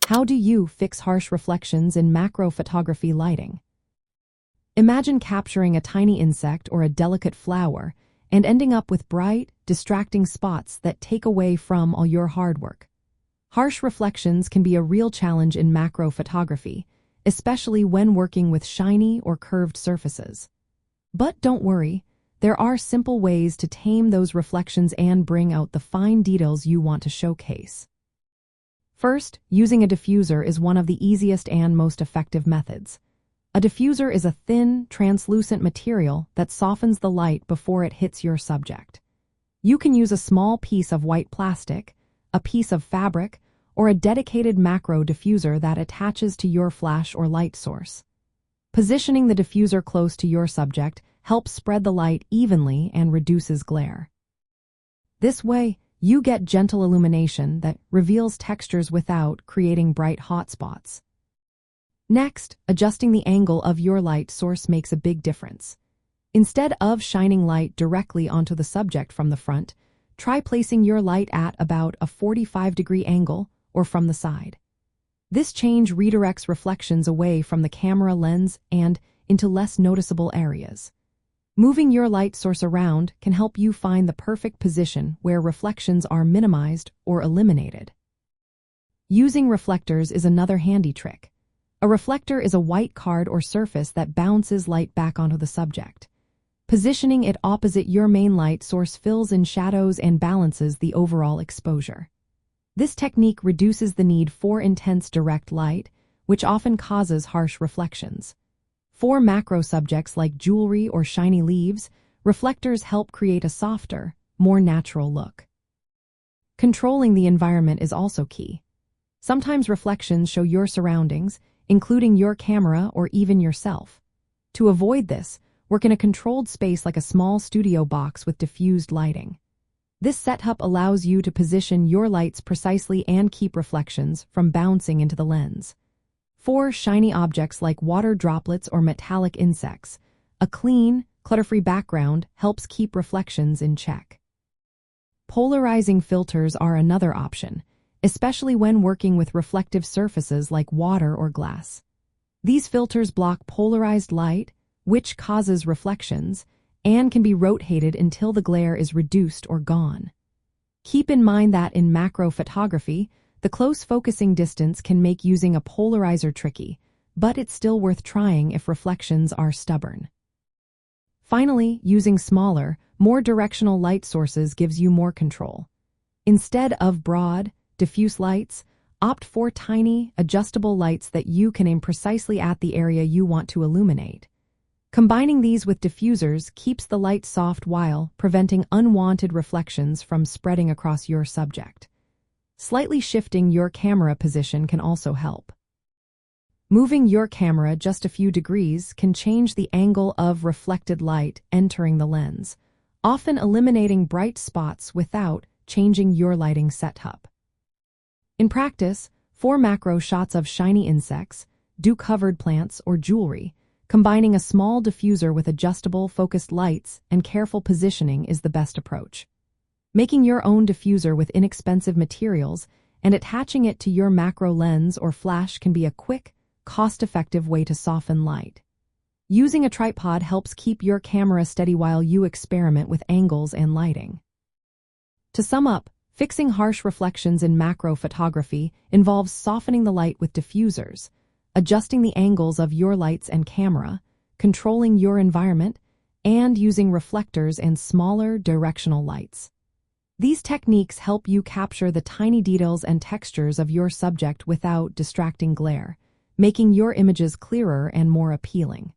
How do you fix harsh reflections in macro photography lighting? Imagine capturing a tiny insect or a delicate flower and ending up with bright, distracting spots that take away from all your hard work. Harsh reflections can be a real challenge in macro photography, especially when working with shiny or curved surfaces. But don't worry, there are simple ways to tame those reflections and bring out the fine details you want to showcase. First, using a diffuser is one of the easiest and most effective methods. A diffuser is a thin, translucent material that softens the light before it hits your subject. You can use a small piece of white plastic, a piece of fabric, or a dedicated macro diffuser that attaches to your flash or light source. Positioning the diffuser close to your subject helps spread the light evenly and reduces glare. This way, you get gentle illumination that reveals textures without creating bright hotspots. Next, adjusting the angle of your light source makes a big difference. Instead of shining light directly onto the subject from the front, try placing your light at about a 45-degree angle or from the side. This change redirects reflections away from the camera lens and into less noticeable areas. Moving your light source around can help you find the perfect position where reflections are minimized or eliminated. Using reflectors is another handy trick. A reflector is a white card or surface that bounces light back onto the subject. Positioning it opposite your main light source fills in shadows and balances the overall exposure. This technique reduces the need for intense direct light, which often causes harsh reflections. For macro subjects like jewelry or shiny leaves, reflectors help create a softer, more natural look. Controlling the environment is also key. Sometimes reflections show your surroundings, including your camera or even yourself. To avoid this, work in a controlled space like a small studio box with diffused lighting. This setup allows you to position your lights precisely and keep reflections from bouncing into the lens. For shiny objects like water droplets or metallic insects, a clean, clutter-free background helps keep reflections in check. Polarizing filters are another option, especially when working with reflective surfaces like water or glass. These filters block polarized light, which causes reflections, and can be rotated until the glare is reduced or gone. Keep in mind that in macro photography, the close focusing distance can make using a polarizer tricky, but it's still worth trying if reflections are stubborn. Finally, using smaller, more directional light sources gives you more control. Instead of broad, diffuse lights, opt for tiny, adjustable lights that you can aim precisely at the area you want to illuminate. Combining these with diffusers keeps the light soft while preventing unwanted reflections from spreading across your subject. Slightly shifting your camera position can also help. Moving your camera just a few degrees can change the angle of reflected light entering the lens, often eliminating bright spots without changing your lighting setup. In practice, for macro shots of shiny insects, dew-covered plants, or jewelry, combining a small diffuser with adjustable focused lights and careful positioning is the best approach. Making your own diffuser with inexpensive materials and attaching it to your macro lens or flash can be a quick, cost-effective way to soften light. Using a tripod helps keep your camera steady while you experiment with angles and lighting. To sum up, fixing harsh reflections in macro photography involves softening the light with diffusers, adjusting the angles of your lights and camera, controlling your environment, and using reflectors and smaller directional lights. These techniques help you capture the tiny details and textures of your subject without distracting glare, making your images clearer and more appealing.